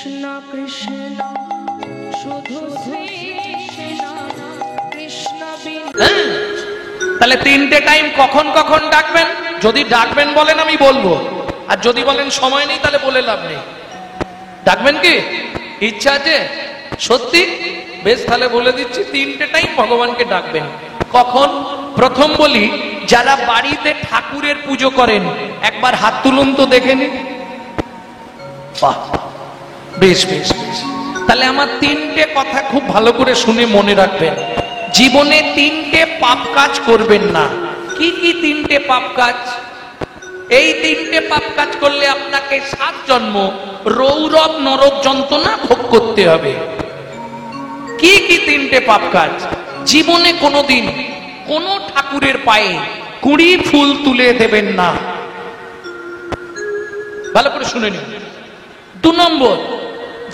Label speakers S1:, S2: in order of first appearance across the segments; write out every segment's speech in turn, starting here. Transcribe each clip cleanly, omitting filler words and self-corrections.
S1: কৃষ্ণ কৃষ্ণ শুধু কৃষ্ণ কৃষ্ণ।
S2: তাহলে তিনটে টাইম কখন কখন ডাকবেন? যদি ডাকবেন বলেন আমি বলবো, আর যদি বলেন সময় নেই তাহলে বলে লাভ নেই। ডাকবেন কি? ইচ্ছা আছে সত্যি? বেশ, তাহলে বলে দিচ্ছি তিনটে টাইম ভগবানকে ডাকবেন। কখন? প্রথম বলি, যারা বাড়িতে ঠাকুরের পুজো করেন একবার হাত তুলুন তো দেখে নিন। বাহ, বেশ বেশ বেশ। তাহলে আমার তিনটে কথা খুব ভালো করে শুনে মনে রাখবেন। জীবনে তিনটে পাপ কাজ করবেন না। কি কি তিনটে পাপ কাজ? এই তিনটে পাপ কাজ করলে আপনাকে 7 জন্ম রৌরব নরক যন্ত্রণা ভোগ করতে হবে। কি কি তিনটে পাপ কাজ? জীবনে কোনোদিন কোন ঠাকুরের পায়ে কুড়ি ফুল তুলে দেবেন না। ভালো করে শুনে নিন। 2 নম্বর,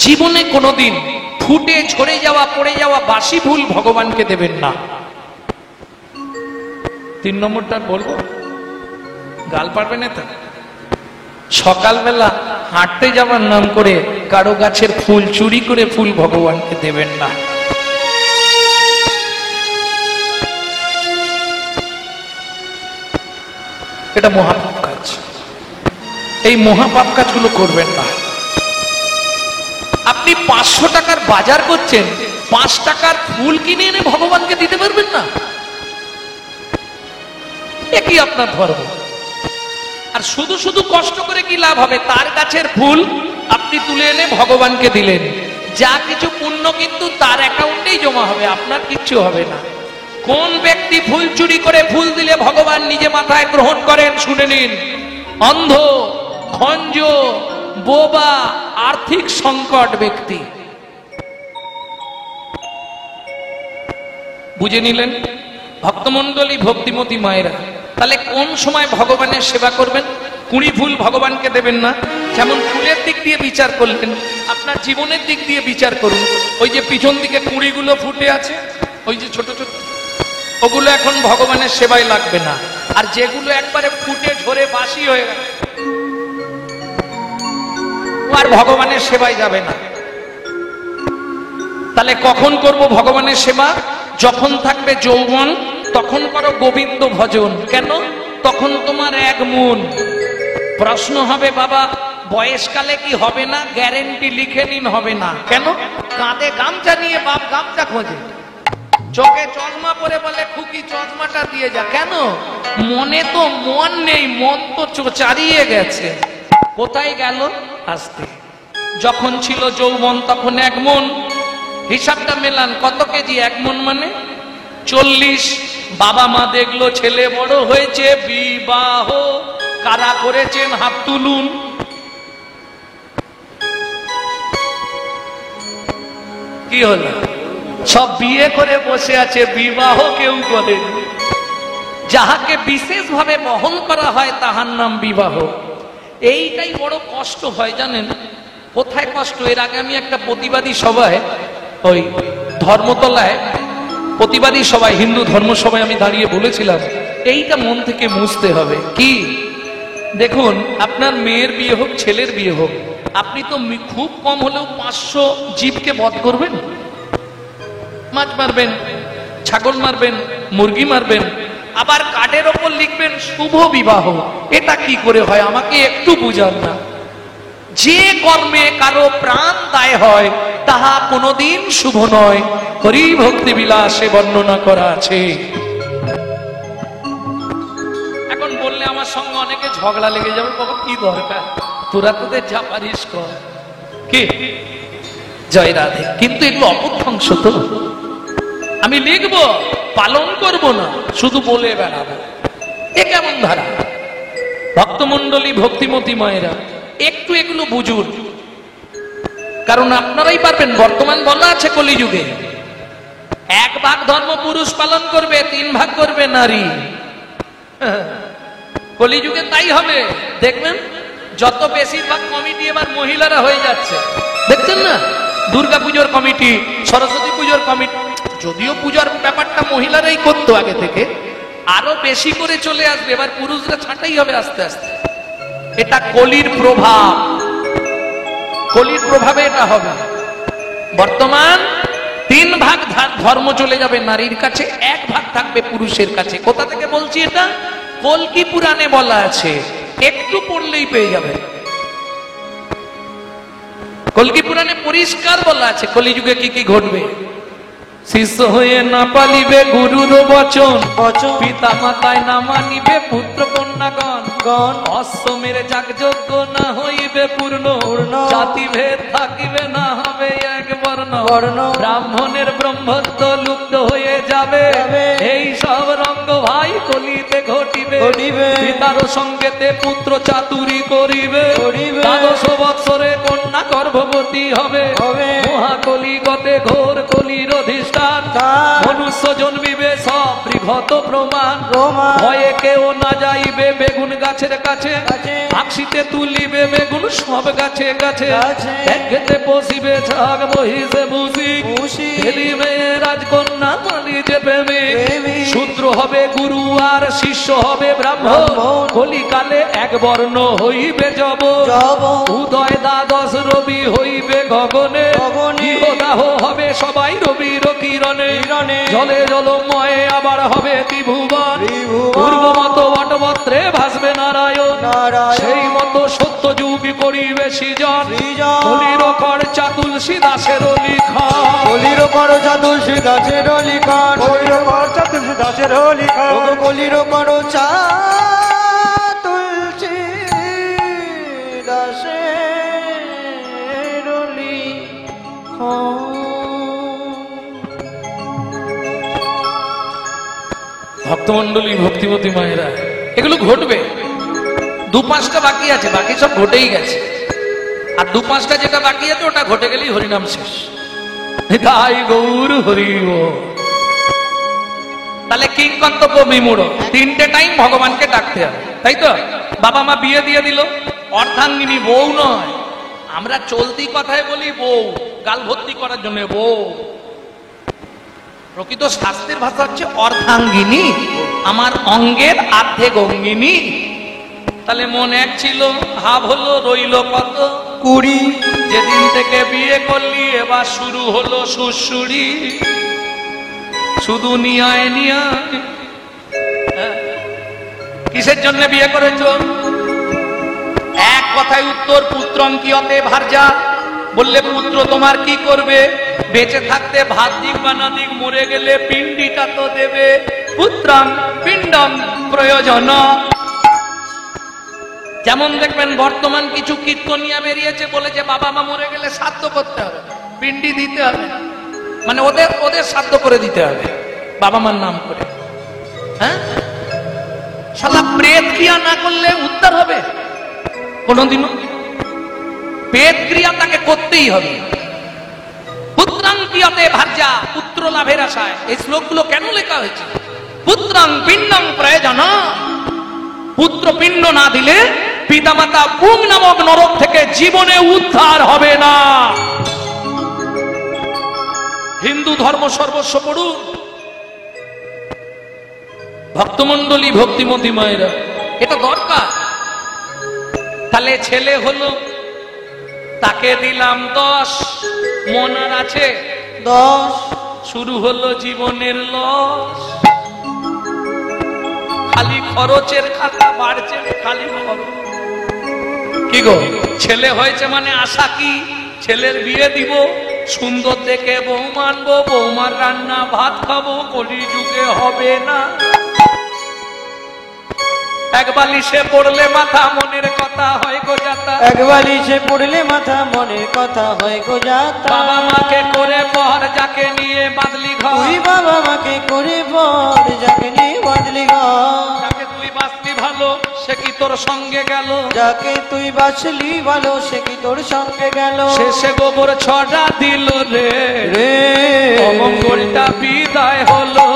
S2: জীবনে কোনোদিন ফুটে ঝরে যাওয়া পড়ে যাওয়া বাসি ফুল ভগবানকে দেবেন না। 3 নম্বরটা বলবো, গাল পারবে না তো? সকালবেলা হাঁটতে যাওয়ার নাম করে কারো গাছের ফুল চুরি করে ফুল ভগবানকে দেবেন না। এটা মহাপাপ কাজ। এই মহাপাপ কাজগুলো করবেন না। আপনি 500 টাকার বাজার করছেন, 5 টাকার ফুল কিনে এনে ভগবানকে দিতে পারবেন না? একই আপনার ধর্ম। আর শুধু শুধু কষ্ট করে কি লাভ হবে? তার গাছের ফুল আপনি তুলে এনে ভগবানকে দিলেন, যা কিছু পুণ্য কিন্তু তার অ্যাকাউন্টেই জমা হবে, আপনার কিচ্ছু হবে না। কোন ব্যক্তি ফুল চুরি করে ফুল দিলে ভগবান নিজে মাথায় গ্রহণ করেন শুনে নিন? অন্ধ, খঞ্জ, বোবা, আর্থিক সংকট ব্যক্তি। বুঝে নিলেন ভক্তমণ্ডলী, ভক্তিমতী মায়েরা? তাহলে কোন সময় ভগবানের সেবা করবেন? কুড়ি ফুল ভগবানকে দেবেন না। যেমন ফুলের দিক দিয়ে বিচার করলেন, আপনার জীবনের দিক দিয়ে বিচার করুন। ওই যে পিছন দিকে কুড়িগুলো ফুটে আছে, ওই যে ছোট ছোট, ওগুলো এখন ভগবানের সেবায় লাগবে না। আর যেগুলো একবারে ফুটে ঝরে বাসি হয়ে গেছে, আর ভগবানের সেবায় যাবে না। তাহলে কখন করব ভগবানের সেবা? যখন থাকবে যৌবন তখন করো গোবিন্দ ভজন। কেন? তখন তোমার 1 মন। প্রশ্ন হবে, বাবা বয়সকালে কি হবে না? গ্যারেন্টি লিখে নিন হবে না। কেন? কাঁধে গামছা নিয়ে বাপ গামছা খোঁজে, চোখে চশমা পরে বলে খুকি চশমাটা দিয়ে যা। কেন? মনে তো মন নেই, মন তো চোচারিয়ে গেছে। কোথায় গেল? আসতে। যখন ছিল যৌবন তখন 1 মন। হিসাবটা মেলান, কত কেজি? 1 মন মানে 40। বাবা মা দেখলো ছেলে বড় হয়েছে, বিবাহ কারা করেছেন হাত তুলুন। কি হলো? সব বিয়ে করে বসে আছে, বিবাহ কেউ করে। যাহাকে বিশেষ ভাবে বহন করা হয় তাহার নাম বিবাহ। এইটাই বড় কষ্ট হয়, জানেন কোথায় কষ্ট? এর আগে আমি একটা প্রতিবাদী সভায়, ওই ধর্মতলায় প্রতিবাদী সভায়, হিন্দু ধর্ম সভায় আমি দাঁড়িয়ে বলেছিলাম, এইটা মন থেকে মুছতে হবে। কি? দেখুন, আপনার মেয়ের বিয়ে হোক ছেলের বিয়ে হোক, আপনি তো খুব কম হলেও 500 জীবকে বধ করবেন। মাছ মারবেন, ছাগল মারবেন, মুরগি মারবেন, আবার কার্ডের ওপর লিখবেন শুভ বিবাহ। এটা কি করে হয় আমাকে একটু বুঝান না। যে কর্মে কারো প্রাণ দায় হয় তাহা কোনোদিন শুভ নয়, হরি ভক্তি বিলাসে বর্ণনা করা আছে। এখন বললে আমার সঙ্গে অনেকে ঝগড়া লেগে যাবে, বাবা কি দরকার, তোরা তোদের যা পারিস কর। কি? জয় রাধে। কিন্তু এগুলো অপভ্রংশ তো। আমি লিখবো, পালন করব না, শুধু বলে বেড়াবো। এ কেমন ধারা? ভক্তমণ্ডলী, ভক্তিমতী মায়েরা, একটু এগুলো বুঝুন। কারণ আপনারাই পারবেন। বর্তমান বলা আছে কলিযুগে 1 ভাগ ধর্ম পুরুষ পালন করবে, 3 ভাগ করবে নারী। কলিযুগে তাই হবে। দেখবেন যত বেশিরভাগ কমিটি এবার মহিলারা হয়ে যাচ্ছে। দেখছেন না? দুর্গা পুজোর কমিটি, সরস্বতী পুজোর কমিটি, যদিও পূজার ব্যাপারটা মহিলারাই করতো আগে থেকে, আরো বেশি করে চলে আসবে। এবার পুরুষরা ছাঁটাই হবে আস্তে আস্তে। এটা কলির প্রভাব। কলির প্রভাবে এটা হবে। বর্তমান 3 ভাগ ধর্ম চলে যাবে নারীর কাছে, 1 ভাগ থাকবে পুরুষের কাছে। কোথা থেকে বলছি এটা? কল্কি পুরাণে বলা আছে, একটু পড়লেই পেয়ে যাবে। কল্কি পুরাণে পরিষ্কার বলা আছে কলিযুগে কি কি ঘটবে। শিষ্য হয়ে না পালিবে গুরুর বচন, পিতা মাতায় না মানিবে পুত্র কন্যাগণ, অশ্বমের যাগযজ্ঞ না হইবে পূর্ণ, জাতি ভেদ থাকিবে না হবে এক বর্ণ, ব্রাহ্মণের ব্রহ্মত্ব লুপ্ত হয়ে যাবে, এই সব রঙ্গ ভাই কলিতে ঘটিবে। পিতার সঙ্গেতে পুত্র চাতুরি করিবে, 12 বৎসরে কন্যা গর্ভবতী হবে, মহাকলিগতে ঘোর কলির অধিষ্ঠান, মনুষ্য জন্মিবে সব বৃহৎ প্রমাণ, ভয়ে কেউ না যাইবে বেগুন গাছের কাছে, আকশিতে তুলিবে বেগুন সব গাছে গাছে, ব্যাঘ্রেতে বসিবে ছাগ মহিষে ভূষি, ফেলিবে রাজকন্যা মানিতে প্রেমিক, শূদ্র হবে গুরু আর শিষ্য হবে ব্রাহ্মণ, কলিকালে এক বর্ণ হইবে যব, উদয় দ্বাদশ রবি হইবে গগনে, ইহদাহ হবে সবাই রবির কিরণে, জলে জলময় আবার হবে ত্রিভুবন, পূর্ব মত বটপত্রে ভাসবে নারায়ণ, সেই মতো সত্য যুগ করিবে সৃজন, কলির কর চাতুলসী দাসের লিখন,
S3: কলির কর চাতুলসী দাসের লিখন, কলির কর চাতুলসী দাসের লিখন, কলির কর চাতুলসী দাসের লিখন।
S2: ভক্তমন্ডলী, ভক্তিমতী মায়েরা, এগুলো ঘটবে। 2-5টা বাকি আছে, বাকি সব ঘটেই গেছে। আর 2-5টা যেটা বাকি আছে ওটা ঘটে গেলেই হরিনাম শেষ। তাই গৌর হরিব। তাহলে কিং কর্তব্য বিমূঢ়, 3টে টাইম ভগবানকে ডাকতে হবে, তাই তো? বাবা মা বিয়ে দিয়ে দিল, অর্ধাঙ্গিনী বউ নয়, আমরা চলতি কথায় বলি বউ, গাল ভর্তি করার জন্য বউ। প্রকৃত শাস্ত্রের ভাষা হচ্ছে অর্ধাঙ্গিনী, আমার অঙ্গের আর্ধেক অঙ্গিনী। তাহলে মন এক ছিল, ভাব হলো, রইল কত
S3: 20।
S2: যেদিন থেকে বিয়ে করলি এবার শুরু হলো সুশুরি, শুধু নিয়ায় নিয়ায়। কিসের জন্য বিয়ে করেছো? এক কথায় উত্তর, পুত্রং কিয়তে ভার্যা। বললে পুত্র তোমার কি করবে? বেঁচে থাকতে ভাত দিক বা না দিক, মরে গেলে পিণ্ডিটা তো দেবে। পুত্রং পিণ্ডং প্রয়োজন। যেমন দেখবেন বর্তমান কিছু কীর্তনিয়া বেরিয়েছে, বলেছে বাবা মা মরে গেলে শ্রাদ্ধ করতে হবে, পিণ্ডি দিতে হবে, মানে ওদের শ্রাদ্ধ করে দিতে হবে বাবা মার নাম করে। হ্যাঁ, শালা প্রেত ক্রিয়া না করলে উদ্ধার হবে কোনদিনও? প্রেত ক্রিয়া তাকে করতেই হবে। পুত্রাং ক্রিয়াতে ভার্যা, পুত্র লাভের আশায়। এই শ্লোকগুলো কেন লেখা হয়েছে? পুত্রাং পিণ্ডং প্রয়োজন। পুত্র পিণ্ড না দিলে পিতামাতা পুং নামক নরক থেকে জীবনে উদ্ধার হবে না। হিন্দু ধর্ম সর্বস্ব পড়ুন। ভক্তমন্ডলী, ভক্তিমতী মায়েরা, এটা দরকার। তাহলে ছেলে হলো, তাকে দিলাম 10, মনার আছে
S3: 10,
S2: শুরু হলো জীবনের লস। খালি খরচের খাতা বাড়ছে, খালি খরচ। কি গো, ছেলে হয়েছে মানে আশা কি? ছেলের বিয়ে দিব, সুন্দর দেখে বউ মানবো, বৌমার রান্না ভাত খাবো, কলিযুগে হবে না। এক বালিশে পড়লে মাথা মনের কথা হয় গো যাতা,
S3: এক বালিশে পড়লে মাথা মনের কথা হয় গো যাতা।
S2: বাবা মাকে করে পর যাকে নিয়ে বাঁধলি ঘর,
S3: তুই বাবা মাকে করে পর যাকে নিয়ে বাঁধলি ঘর।
S2: যাকে তুই বাঁচলি ভালো সে কি তোর সঙ্গে গেল,
S3: যাকে তুই বাঁচলি ভালো সে কি তোর সঙ্গে গেল।
S2: শেষে গোবর ছড়া দিল রে
S3: রে,
S2: অমঙ্গলটা বিদায় হলো।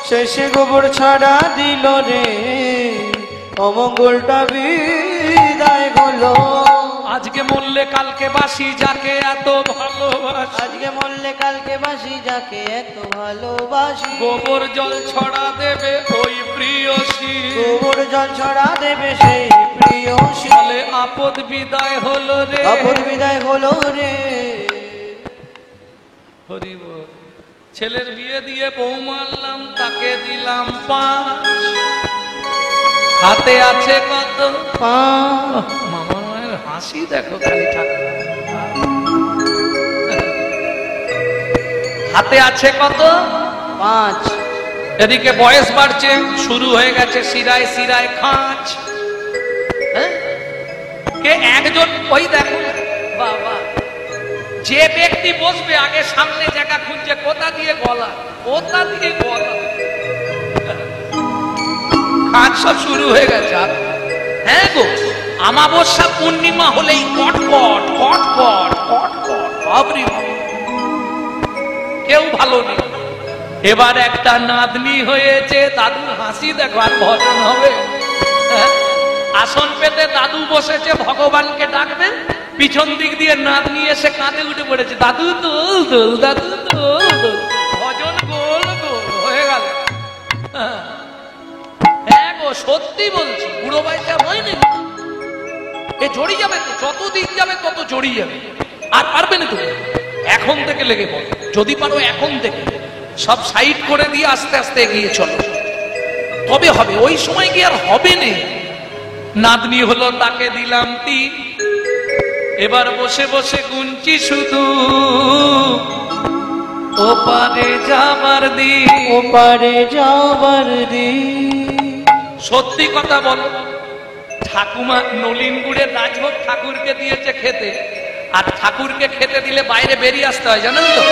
S3: শেষে গোবর ছড়া দিল রে, অমঙ্গলটা বিদায় হলো।
S2: আর আজকে মরলে কালকে বাসি যাকে এত ভালোবাসি,
S4: আজকে মরলে কালকে বাসি যাকে এত ভালোবাসি,
S2: গোবর জল ছড়া দেবে ওই প্রিয়সী,
S4: গোবর জল ছড়া দেবে সেই প্রিয়সী,
S2: বলে আপদ বিদায় হলো রে,
S4: আপদ বিদায় হলো রে।
S2: হরি বল। ছেলের বিয়ে দিয়ে বউ মারলাম, তাকে দিলাম 5, হাতে আছে কত? মামা মায়ের হাসি দেখো খালি ঠাকুর, হাতে আছে কত?
S4: 5।
S2: এদিকে বয়স বাড়ছে, শুরু হয়ে গেছে শিরায় শিরায় খাঁচ। হ্যাঁ? কে একজন ওই দেখো বাবা, যে ব্যক্তি বসবে আগে সামনে জায়গা খুঁজছে, কোথা দিয়ে গলা, কোথা দিয়ে গলা, খাঁচ সব শুরু হয়ে গেছে। হ্যাঁ গো, আমাবস্যা পূর্ণিমা হলেই কটকট কটকট কটকট, বাবরি কেউ ভালো নেই। এবার একটা নাতনি হয়েছে, দাদু হাসি দেখো, আর ভজন হবে। আসন পেতে দাদু বসেছে, ভগবানকে ডাকবেন, পিছন দিক দিয়ে নাতনি এসে কাঁধে উঠে পড়েছে, দাদু দোল দোল, দাদু দোল দোল, ভজন গোল গোল হয়ে গেল। হ্যাঁ গো, সত্যি বলছি, বুড়ো বয়সে হয়নি, এ জড়িয়ে যাবে তো, যত দিন যাবে তত জড়িয়ে যাবে, আর পারবে না তুমি। এখন থেকে লেগে পড়ো, যদি পারো এখন থেকে সব সাইড করে দিয়ে আস্তে আস্তে এগিয়ে চলো, তবে হবে। ওই সময় কি আর হবে না। নাতনি হলো, তাকে দিলাম 3, এবার বসে বসে গুনছি শুধু ওপারে যাবার দিন,
S4: ওপারে যাবার দিন।
S2: সত্যি কথা বলো, ঠাকুমা নলিন গুড়ের রাজভোগ ঠাকুরকে দিয়েছে খেতে, আর ঠাকুরকে খেতে দিলে বাইরে বেরিয়ে আসতে হয়, জানেন তো,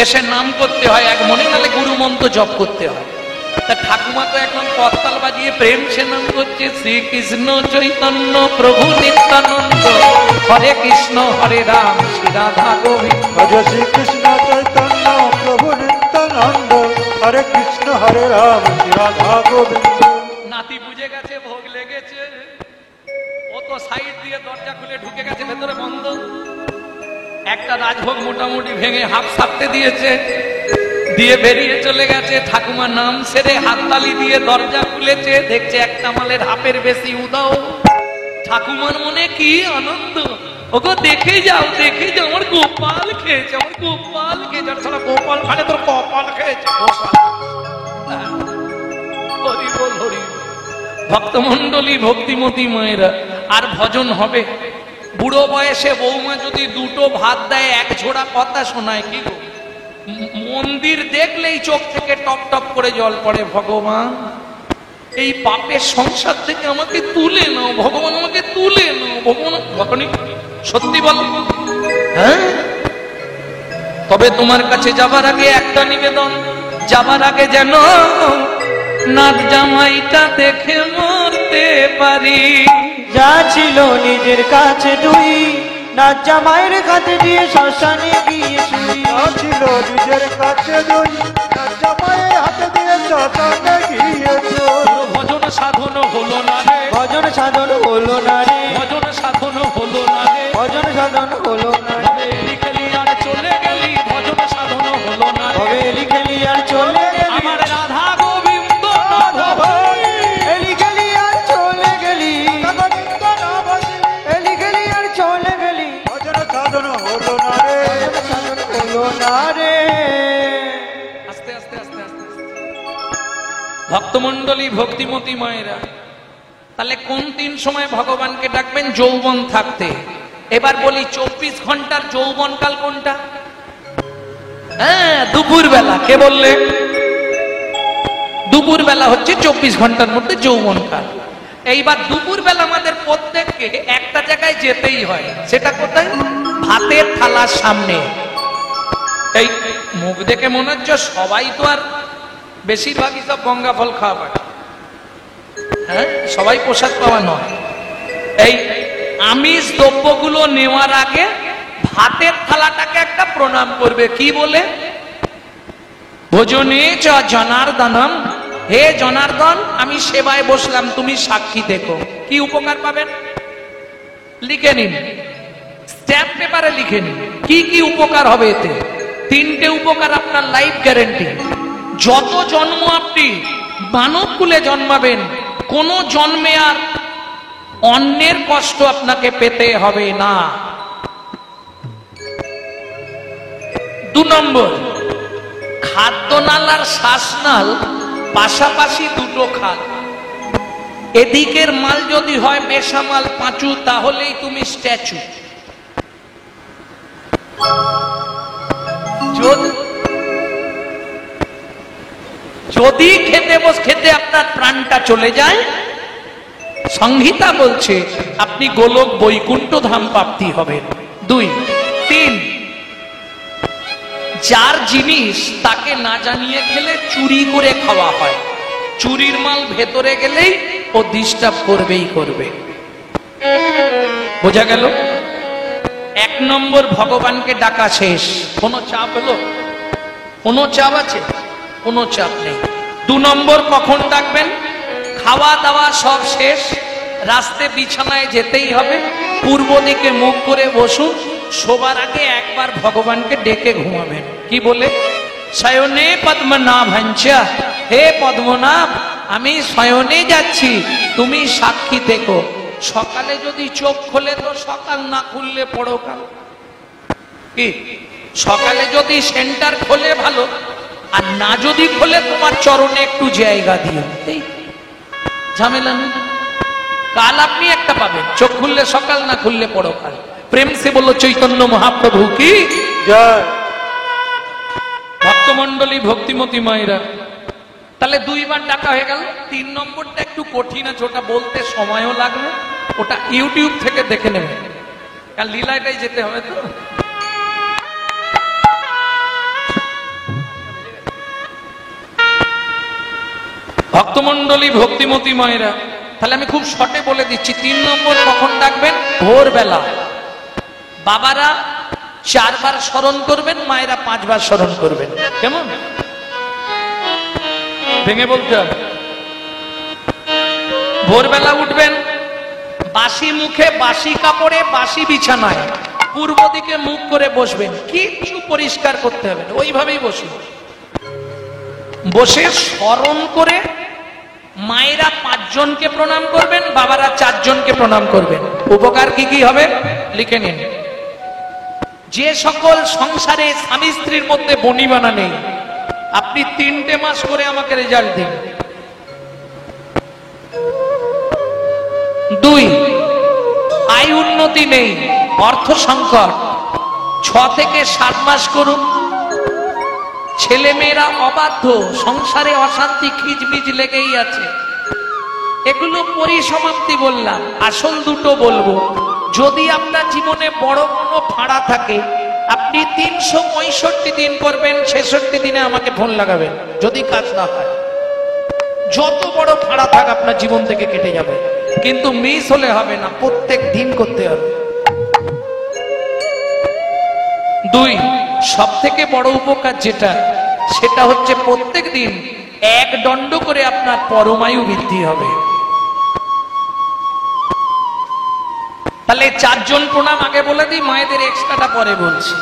S2: এসে নাম করতে হয় এক মনে, নালে গুরু মন্ত্র জপ করতে হয়। তা ঠাকুমা তো এখন করতাল বাজিয়ে প্রেম সে নাম করছে, শ্রীকৃষ্ণ চৈতন্য প্রভু নিত্যানন্দ, হরে কৃষ্ণ হরে রাম শ্রী রাধা গোবিন্দ,
S3: ভজ শ্রীকৃষ্ণ চৈতন্য প্রভু নিত্যানন্দ, হরে কৃষ্ণ হরে রাম শ্রী রাধা গোবিন্দ।
S2: নাতি বুঝে গেছে, ভোগ লেগেছে, ও তো সাইড দিয়ে দরজা খুলে ঢুকে গেছে, ভেতরে বন্ধ। একটা রাজভোগ মোটামুটি ভেঙে হাফ সারতে দিয়েছে, দিয়ে বেরিয়ে চলে গেছে। ঠাকুমা নাম সেরে হাততালি দিয়ে দরজা খুলেছে, দেখছে একটা মালের হাফের বেশি উদাও। ঠাকুমার মনে কি আনন্দ, ওগো দেখে যাও দেখে যাও, আমার গোপাল খেয়েছে, আমার গোপাল খেয়েছে, সারা গোপাল খানে তোর কপাল খেয়েছে, গোপাল। হরি বল হরি। ভক্তমন্ডলী, ভক্তিমতী মায়েরা, আর ভজন হবে। বুড়ো বয়সে বৌমা যদি 2টো ভাত দেয়, 1 ঝোড়া কথা শোনায়, কি গো, মন্দির দেখলেই চোখ থেকে টপ টপ করে জল পড়ে। ভগবান, এই পাপের সংসার থেকে আমাকে তুলে নাও, ভগবান আমাকে তুলে নাও, ভগবান। ভগবান সত্যি বলো, হ্যাঁ? তবে তোমার কাছে যাবার আগে একটা নিবেদন, যাবার আগে যেন নাক জামাইটা দেখে মরতে পারি।
S4: যা ছিল নিজের কাছে তুই, নাচ জামাইয়ের কাছে দিয়ে শ্মশানে গিয়ে শুই।
S3: যা ছিল নিজের কাছে দুই, জামাইয়ের হাতে দিয়ে শ্মশানে গিয়েছো।
S2: ভজন সাধন হলো না রে,
S4: ভজন সাধন হলো না রে,
S2: ভজন সাধন হলো না রে,
S4: ভজন সাধন হলো না রে।
S2: তবে লিখলি আর চলে গেলি, ভজন সাধন হলো না রে।
S4: তবে লিখলি আর চলে গেলি,
S2: আমার রাধা গোবিন্দ রাধা ভাই,
S4: লিখলি আর চলে গেলি, লিখলি আর চলে গেলি,
S3: ভজন সাধন হলো না রে,
S4: ভজন সাধন হলো না রে।
S2: আস্তে আস্তে আস্তে আস্তে। ভক্তমন্ডলী, ভক্তিমতী মায়েরা, তাহলে কোন 3 সময় ভগবানকে ডাকবেন? যৌবন থাকতে। এবার বলি 24 ঘন্টার যৌবনকাল কোনটা? হ্যাঁ, দুপুর বেলা। কে বললে? দুপুর বেলা হচ্ছে 24 ঘন্টার মধ্যে যৌবনকাল। এইবার দুপুর বেলা আমাদের প্রত্যেককে একটা জায়গায় যেতেই হয়। সেটা কোথায়? ভাতের থালার সামনে। এই মুখ দেখে মনে হচ্ছে সবাই তো আর, বেশিরভাগই সব গঙ্গা ফল খাওয়া পায়, হ্যাঁ, সবাই প্রসাদ পাওয়া নয়। এই আমিষ দ্রব্যগুলো নেওয়ার আগে ভাতের থালাটাকে একটা প্রণাম করবে। কি বলে? ভোজনে চ জনার্দনম, হে জনার্দন, আমি সেবায় বসলাম, তুমি সাক্ষী দেখো। কি উপকার পাবেন লিখে নিন। স্ট্যাম্প পেপারে লিখে নিন কি কি উপকার হবে এতে। 3টে উপকার আপনার লাইফ গ্যারেন্টি। যত জন্ম আপনি মানব কুলে জন্মাবেন, কোন জন্মে আর অন্যের কষ্ট আপনাকে পেতে হবে না। 2 নম্বর, খাদ্যনাল আর শ্বাসনাল পাশাপাশি দুটো খাল। এদিকের মাল যদি হয় বেসামাল পাঁচু, তাহলেই তুমি স্ট্যাচু। যদি খেতে আপনার প্রাণটা চলে যায়, সংহিতা বলছে আপনি গোলক বৈকুণ্ঠ ধাম প্রাপ্তি হবেন। 2, 3, যার জিনিস তাকে না জানিয়ে খেলে চুরি করে খাওয়া হয়, চুরির মাল ভেতরে গেলেই ও ডিস্টার্ব করবেই করবে। বোঝা গেল? 1 নম্বর, ভগবানকে ডাকা শেষ। কোনো চাপ হলো? কোনো চাপ আছে? কোনো চাপ নেই। 2 নম্বর, কখন ডাকবেন? খাওয়া দাওয়া সব শেষ, রাস্তে বিছানায় যেতেই হবে, পূর্ব দিকে মুখ করে বসুন, শোবার আগে একবার ভগবানকে ডেকে ঘুমাবেন। কি বলে? শয়নে পদ্মনাভঞ্চা, হে পদ্মনাভ আমি শয়নে যাচ্ছি, তুমি সাক্ষী থেকো। সকালে যদি চোখ খোলে তো সকাল, না খুললে পরকাল। কি সকালে যদি সেন্টার খোলে ভালো, আর না যদি খোলে তোমার চরণে একটু জায়গা দিও, এই ঝামেলা নেই। কাল আপনি একটা পাবেন, চোখ খুললে সকাল, না খুললে পরকাল। প্রেম সে বলো চৈতন্য মহাপ্রভু কি
S3: জয়।
S2: ভক্তমন্ডলী, ভক্তিমতী মায়েরা, তাহলে 2 বার ডাকা হয়ে গেল। 3 নম্বরটা একটু কঠিন আছে, ওটা বলতে সময়ও লাগবে, ওটা ইউটিউব থেকে দেখে নেবেন, কারণ লীলাটাই যেতে হবে তো। ভক্তমন্ডলী, ভক্তিমতী মায়েরা, তাহলে আমি খুব শর্টে বলে দিচ্ছি। 3 নম্বর কখন ডাকবেন? ভোরবেলা। বাবারা 4 বার স্মরণ করবেন, মায়েরা 5 বার স্মরণ করবেন। কেমন? ভেঙে বলতে হবে। ভোরবেলা উঠবেন, বাসি মুখে, বাসি কাপড়ে, বাসি বিছানায়, পূর্ব দিকে মুখ করে বসবেন, কিচ্ছু পরিষ্কার করতে হবে না, ওইভাবেই বসুন। বসে স্মরণ করে মায়েরা 5 জনকে প্রণাম করবেন, বাবারা 4 জনকে প্রণাম করবেন। উপকার কি কি হবে লিখে নিন। যে সকল সংসারে স্বামী স্ত্রীর মধ্যে বনিবানা নেই, আপনি 3টে মাস করে আমাকে রেজাল্ট দিন। 2, আয় উন্নতি নেই, অর্থ সংকট, 6 থেকে 7 মাস করুন। ছেলে মেয়েরা অবাধ্য, সংসারে অশান্তি খিচমিচ লেগেই আছে, এগুলো পরিসমাপ্তি বললাম। আসল দুটো বলবো, যদি আপনার জীবনে বড় কোনো ফাঁড়া থাকে, আপনি 365 দিন করবেন, 66 দিনে আমাকে ফোন লাগাবেন, যদি কাজ না হয়। যত বড় ফাঁড়া থাক আপনার জীবন থেকে কেটে যাবে, কিন্তু মিস হলে হবে না, প্রত্যেক দিন করতে হবে। 2, সব থেকে বড় উপকার যেটা, সেটা হচ্ছে প্রত্যেক দিন 1 দণ্ড করে আপনার পরমায়ু বৃদ্ধি হবে। তাহলে 4 জন প্রণাম আগে বলে দিই, মায়েদের এক্সট্রাটা পরে বলছি।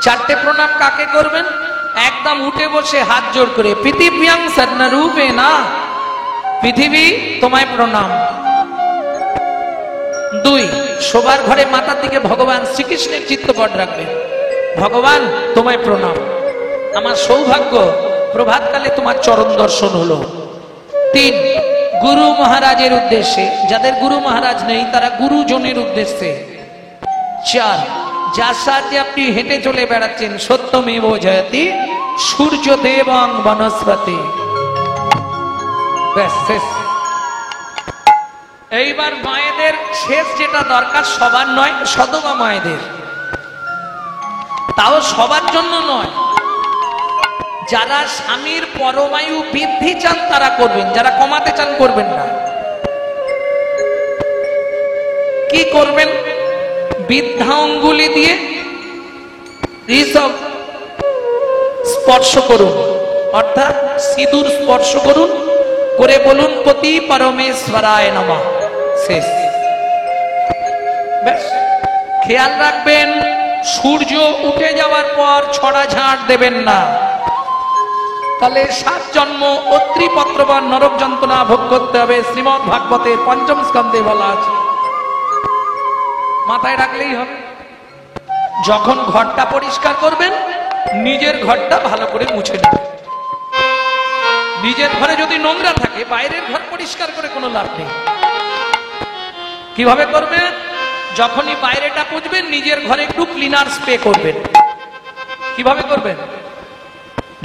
S2: 4টে প্রণাম কাকে করবেন? একদম উঠে বসে হাত জোর করে, পৃথিব্যাং সর্ণরূপে না, পৃথিবী তোমায় প্রণাম। 2, শোবার ঘরে মাথার দিকে ভগবান শ্রীকৃষ্ণের চিত্রপট রাখবেন, ভগবান তোমায় প্রণাম, আমার সৌভাগ্য প্রভাতকালে তোমার চরণ দর্শন হলো। 3, গুরু মহারাজের উদ্দেশ্যে, যাদের গুরু মহারাজ নেই তারা গুরুজনের উদ্দেশ্যে। 4, যার সাথে আপনি হেঁটে চলে বেড়াচ্ছেন, সত্যমেব জয়তি সূর্য দেবং বনস্পতি। ব্যাস শেষ। এইবার মায়েদের শেষ যেটা দরকার, সবার নয়, সদমা মায়েদের, তাও সবার জন্য নয়, যারা স্বামীর পরমায়ু বৃদ্ধি চান তারা করবেন, যারা কমাতে চান করবেন না। কি করবেন? বৃদ্ধা অঙ্গুলি দিয়ে এইসব স্পর্শ করুন, অর্থাৎ সিঁদুর স্পর্শ করুন, করে বলুন পতি পরমেশ্বরায় নমঃ। শেষ। ব্যাস, খেয়াল রাখবেন সূর্য উঠে যাওয়ার পর ছড়া ঝাড় দেবেন না, তাহলে 7 জন্ম অত্রিপত্র বা নরক যন্ত্রণা ভোগ করতে হবে। শ্রীমদ্ ভাগবতের 5ম স্কন্ধে বলা আছে, মাথায় রাখলেই হবে। যখন ঘরটা পরিষ্কার করবেন নিজের ঘরটা ভালো করে মুছে নেবেন। নিজের ঘরে যদি নোংরা থাকে বাইরের ঘর পরিষ্কার করে কোনো লাভ নেই। কিভাবে করবেন? যখনই বাইরেটা পুছবেন নিজের ঘরে একটু ক্লিনার স্প্রে করবেন। কিভাবে করবেন?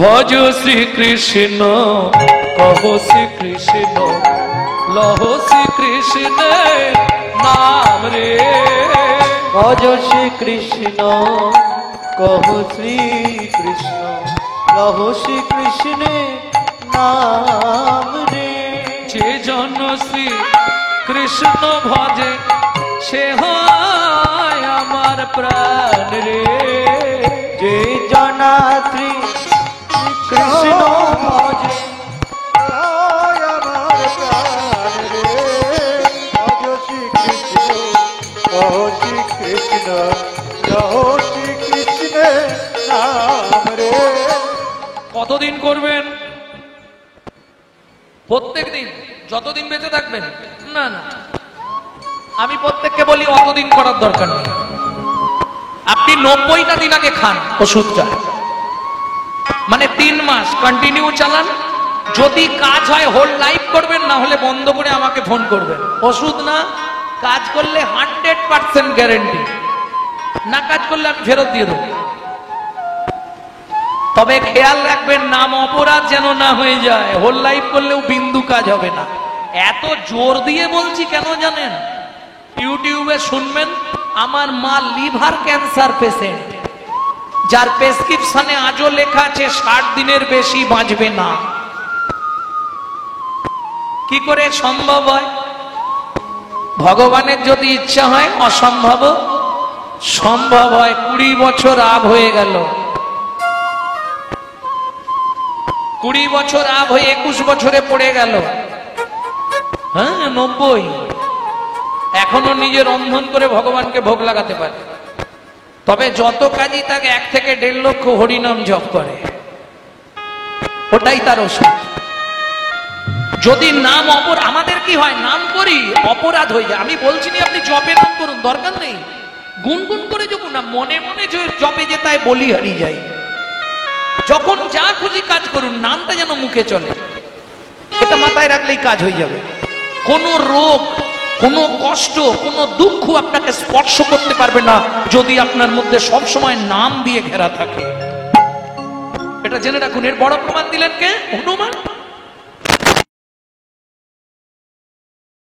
S2: ভজ শ্রীকৃষ্ণ কহ শ্রীকৃষ্ণ লহ শ্রীকৃষ্ণ নাম রে।
S4: ভজ শ্রীকৃষ্ণ কহ শ্রীকৃষ্ণ লহ শ্রীকৃষ্ণ নাম রে।
S2: যে জন শ্রী কৃষ্ণ ভজে সে হয় আমার প্রাণ রে।
S4: যে জনা শ্রী কৃষ্ণ ভজে
S3: আয় আমার প্রাণ রে, ভজ শ্রীকৃষ্ণ কহ শ্রীকৃষ্ণ কহ শ্রীকৃষ্ণ নাম রে।
S2: কতদিন করবেন? প্রত্যেক দিন, যতদিন বেঁচে থাকবেন? না না, আমি প্রত্যেককে বলি অতদিন করার দরকার নেই। আপনি 90টা দিন আগে খান ওষুধটা, মানে 3 মাস কন্টিনিউ চালান। যদি কাজ হয় হোল লাইফ করবেন, না হলে বন্ধ করে আমাকে ফোন করবেন। ওষুধ না কাজ করলে 100% গ্যারেন্টি, না কাজ করলে আমি ফেরত দিয়ে দেবো। তবে খেয়াল রাখবেন নাম অপরাধ যেন না হয়ে যায়। হোল লাইফ করলেও বিন্দু কাজ হবে না। এত জোর দিয়ে বলছি কেন জানেন? ইউটিউবে শুনবেন, আমার মা লিভার ক্যান্সার পেশেন্ট, যার প্রেসক্রিপশনে আজও লেখা আছে 60 দিনের বেশি বাঁচবে না। কি করে সম্ভব হয়? ভগবানের যদি ইচ্ছা হয় অসম্ভব সম্ভব হয়। 20 বছর আব হয়ে গেল, 20 বছর আব হয়ে 21 বছরে পড়ে গেল। হ্যাঁ 90, এখনো নিজে রন্ধন করে ভগবানকে ভোগ লাগাতে পারে। তবে যত কাজই তাকে 1 থেকে 1.5 লক্ষ হরিনাম জপ করে, ওটাই তার ওষুধ। যদি নাম আমাদের কি হয়, নাম করি অপরাধ হয়ে যায়। আমি বলছি না আপনি জপে নাম করুন, দরকার নেই। গুনগুন করে যখন না, মনে মনে জপে যে তাই বলি হারিয়ে যায়। যখন যা খুশি কাজ করুন, নামটা যেন মুখে চলে, এটা মাথায় রাখলেই কাজ হয়ে যাবে। কোনো রোগ, কোনো কষ্ট, কোনো দুঃখ আপনাকে স্পর্শ করতে পারবে না যদি আপনার মধ্যে সব সময় নাম দিয়ে ঘেরা থাকে। এটা জেনে রাখুন। এর বড় প্রমাণ দিলেন কে? হনুমান।